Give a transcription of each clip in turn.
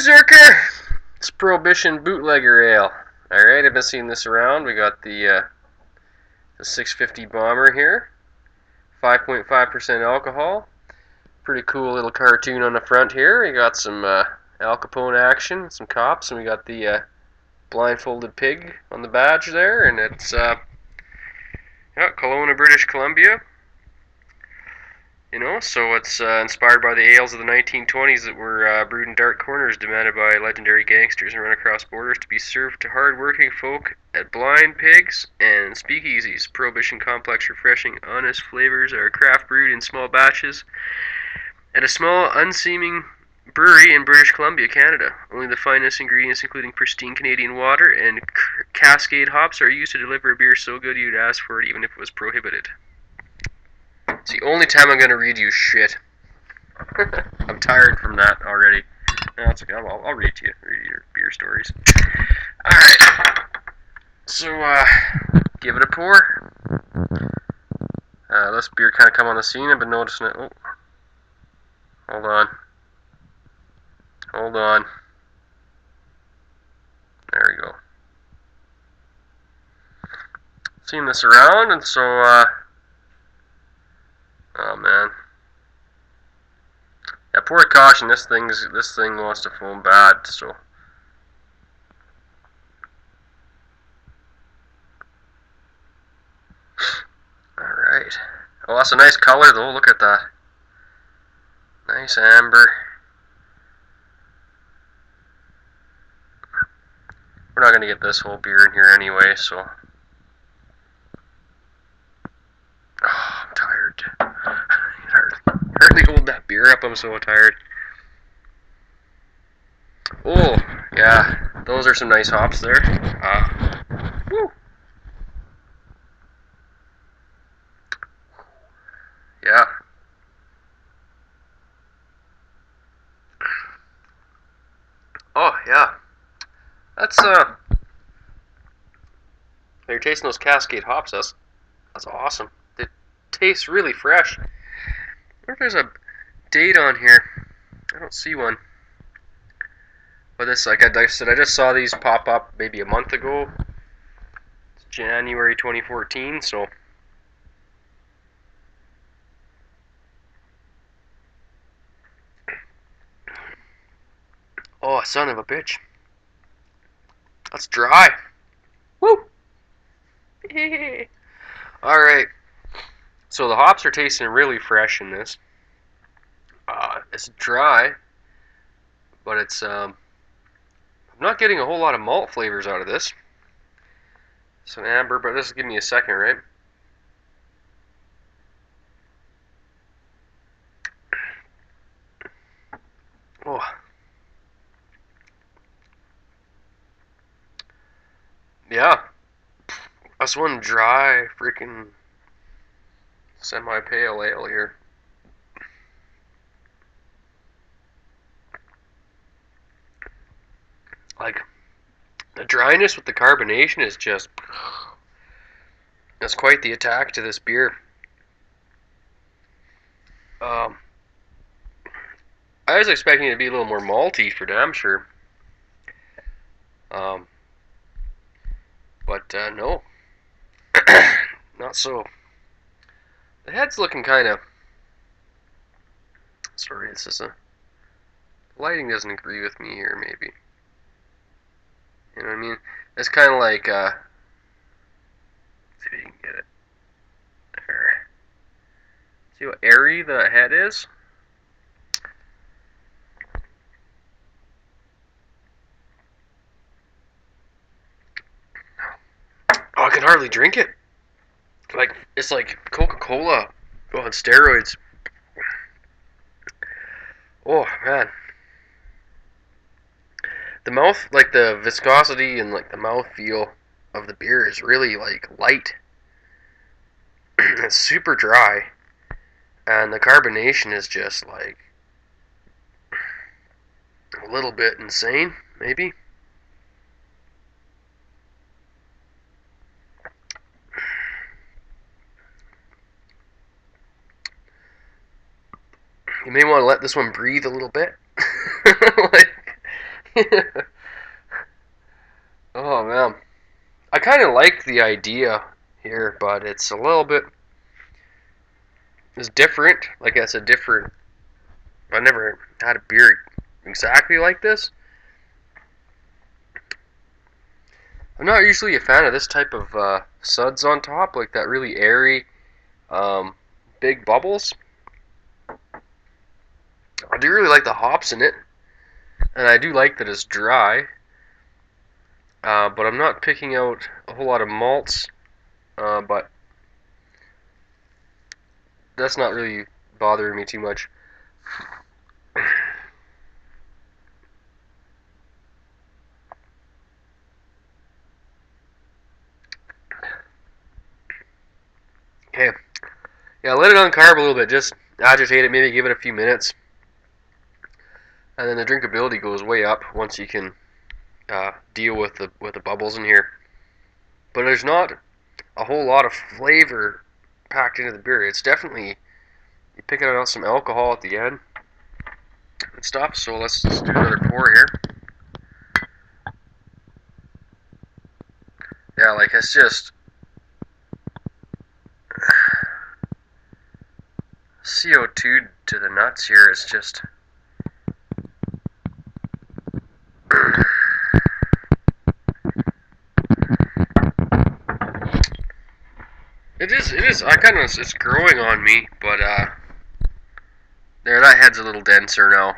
Beerzerker! It's Prohibition Bootlegger Ale. Alright, I've been seeing this around. We got the 650 Bomber here. 5.5% alcohol. Pretty cool little cartoon on the front here. We got some Al Capone action, some cops, and we got the blindfolded pig on the badge there. And it's Kelowna, British Columbia. So it's inspired by the ales of the 1920s that were brewed in dark corners demanded by legendary gangsters and run across borders to be served to hard-working folk at blind pigs and speakeasies. Prohibition complex, refreshing, honest flavors are craft brewed in small batches at a small, unseeming brewery in British Columbia, Canada. Only the finest ingredients, including pristine Canadian water and Cascade hops, are used to deliver a beer so good you'd ask for it even if it was prohibited. It's the only time I'm going to read you shit. I'm tired from that already. No, it's okay. I'll read it to you. Read your beer stories. Alright. So, give it a pour. This beer kind of come on the scene. I've been noticing it. Oh. Hold on. Hold on. There we go. Seen this around, and so, oh man. Yeah, pour caution. This thing wants to foam bad. So. All right. Oh, that's a nice color though. Look at that. Nice amber. We're not gonna get this whole beer in here anyway, so. Oh, I'm tired. Hardly hold that beer up. I'm so tired. Oh, yeah, those are some nice hops there. Woo. Yeah. Oh, yeah. That's, you're tasting those Cascade hops. That's awesome. It tastes really fresh. I wonder if there's a date on here. I don't see one. But this, like I said, I just saw these pop up maybe a month ago. It's January 2014, so. Oh, son of a bitch. That's dry. Woo! Alright. So the hops are tasting really fresh in this. It's dry, but it's, I'm not getting a whole lot of malt flavors out of this. Some amber, but this will give me a second, right? Oh. Yeah. That's one dry freaking semi-pale ale here. Like, the dryness with the carbonation is just, that's quite the attack to this beer. I was expecting it to be a little more malty for damn sure. But no. Not so. The head's looking kind of, sorry, this is a, lighting doesn't agree with me here maybe. You know what I mean? It's kind of like, let's see if you can get it. There. See how airy the head is? Oh, I can hardly drink it. Like, it's like Coca-Cola on steroids. Oh, man. The mouth, like the viscosity and like the mouth feel of the beer is really like light. It's super dry. And the carbonation is just like a little bit insane, maybe. You may want to let this one breathe a little bit. Like, Oh man, I kind of like the idea here, but it's a little bit. It's different. Like that's a different. I never had a beer exactly like this. I'm not usually a fan of this type of suds on top, like that really airy, um, big bubbles. I do really like the hops in it, and I do like that it's dry. But I'm not picking out a whole lot of malts. But that's not really bothering me too much. Okay, yeah, let it uncarb a little bit. Just agitate it, maybe give it a few minutes, and then the drinkability goes way up once you can deal with the bubbles in here. But there's not a whole lot of flavor packed into the beer. It's definitely you picking out some alcohol at the end and stuff. So let's do another pour here. Yeah, like it's just CO2 to the nuts here. It's just it is. I kind of it's growing on me, but there that head's a little denser now.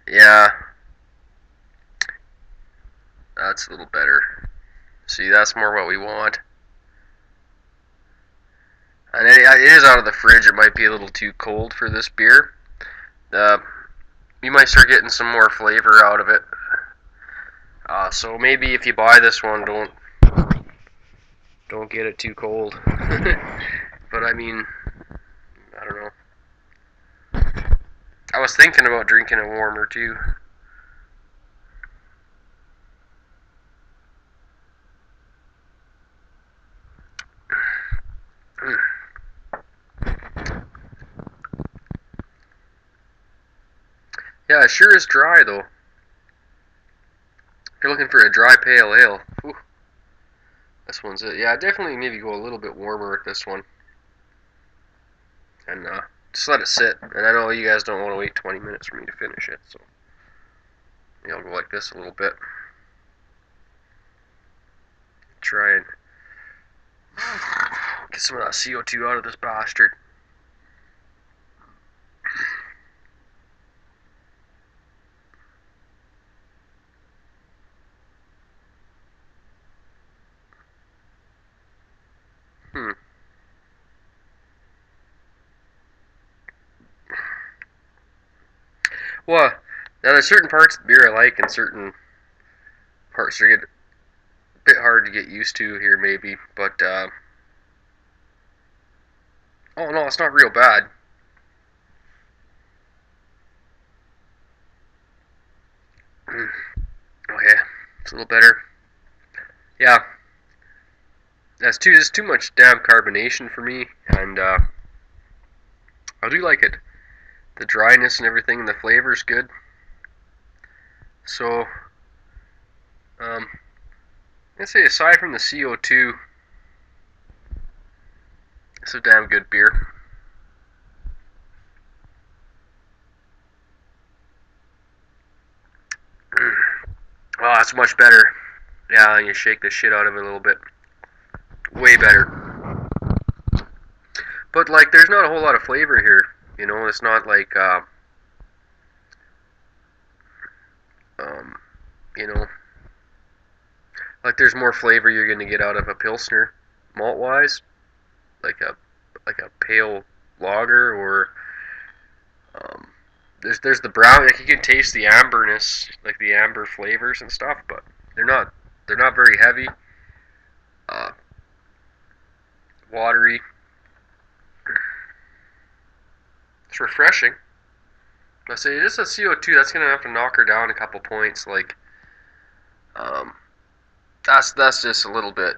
Yeah, that's a little better. See, that's more what we want. And it is out of the fridge. It might be a little too cold for this beer. Uh, you might start getting some more flavor out of it. So maybe if you buy this one, don't get it too cold. But I mean, I don't know. I was thinking about drinking it warmer too. Yeah, it sure is dry though. If you're looking for a dry pale ale, whew, this one's it. Yeah, definitely maybe go a little bit warmer with this one. And just let it sit. And I know you guys don't want to wait 20 minutes for me to finish it, so maybe I'll go like this a little bit. Try and get some of that CO2 out of this bastard. Hmm. Well, now there's certain parts of the beer I like, and certain parts are get a bit hard to get used to here, maybe. But oh no, it's not real bad. Okay, it's a little better. Yeah, that's too much damn carbonation for me, and I do like it. The dryness and everything, and the flavor's good. So, I'd say aside from the CO2, it's a damn good beer. Oh, that's much better. Yeah, and you shake the shit out of it a little bit. Way better. But like, there's not a whole lot of flavor here. You know, it's not like, um, you know, like there's more flavor you're gonna get out of a pilsner, malt wise, like a pale lager or there's the brown. Like you can taste the amberness, like the amber flavors and stuff, but they're not very heavy. Uh, Watery. It's refreshing. I say just a CO2 that's gonna have to knock her down a couple points. Like um, that's just a little bit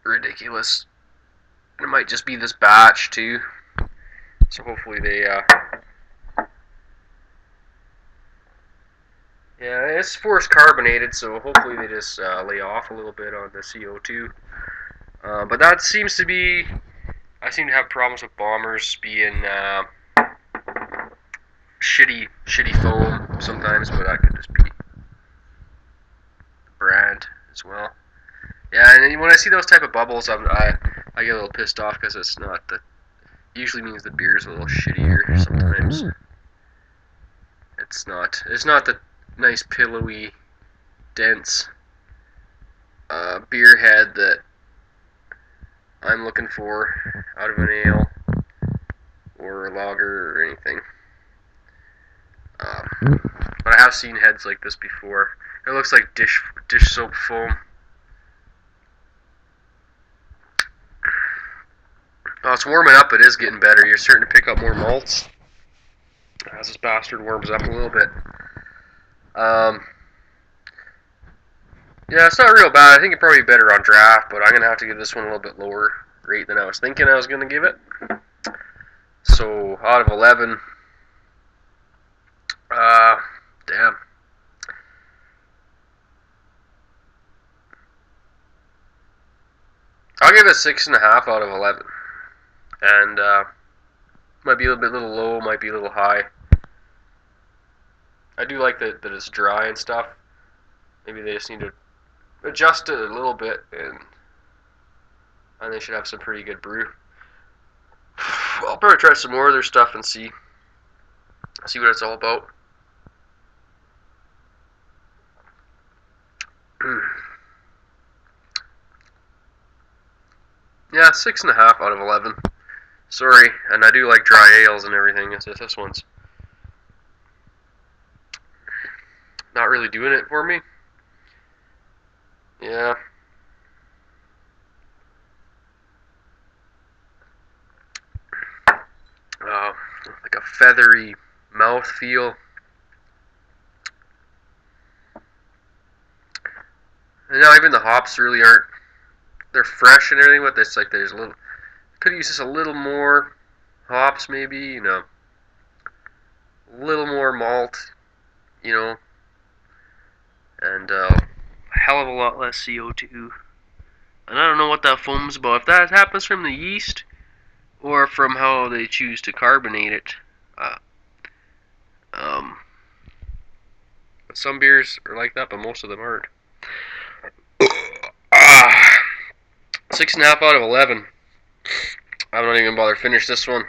ridiculous. It might just be this batch too. So hopefully they this is forced carbonated, so hopefully they just lay off a little bit on the CO2. But that seems to be, I seem to have problems with bombers being shitty foam sometimes, but that could just be the brand as well. Yeah, and when I see those type of bubbles, I get a little pissed off because it's not the. Usually means the beer's a little shittier sometimes. It's not the nice pillowy, dense beer head that I'm looking for out of an ale or a lager or anything. But I have seen heads like this before. It looks like dish soap foam. Oh, it's warming up. It is getting better. You're starting to pick up more malts as this bastard warms up a little bit. Yeah, it's not real bad. I think it'd probably be better on draft, but I'm going to have to give this one a little bit lower rate than I was thinking I was going to give it. So, out of 11, damn. I'll give it 6.5 out of 11. And, might be a little low, might be a little high. I do like that it's dry and stuff. Maybe they just need to adjust it a little bit, and they should have some pretty good brew. I'll probably try some more of their stuff and see what it's all about. Yeah, 6.5 out of 11. Sorry, and I do like dry ales and everything. It's just this one's not really doing it for me. Yeah. Like a feathery mouth feel. And now even the hops really aren't. They're fresh and everything, but it's like there's a little. Could use just a little more hops, maybe. You know, a little more malt. You know, and a hell of a lot less CO2. And I don't know what that foam's about. If that happens from the yeast or from how they choose to carbonate it. Some beers are like that, but most of them aren't. 6.5 out of 11. I'm not even gonna bother to finish this one.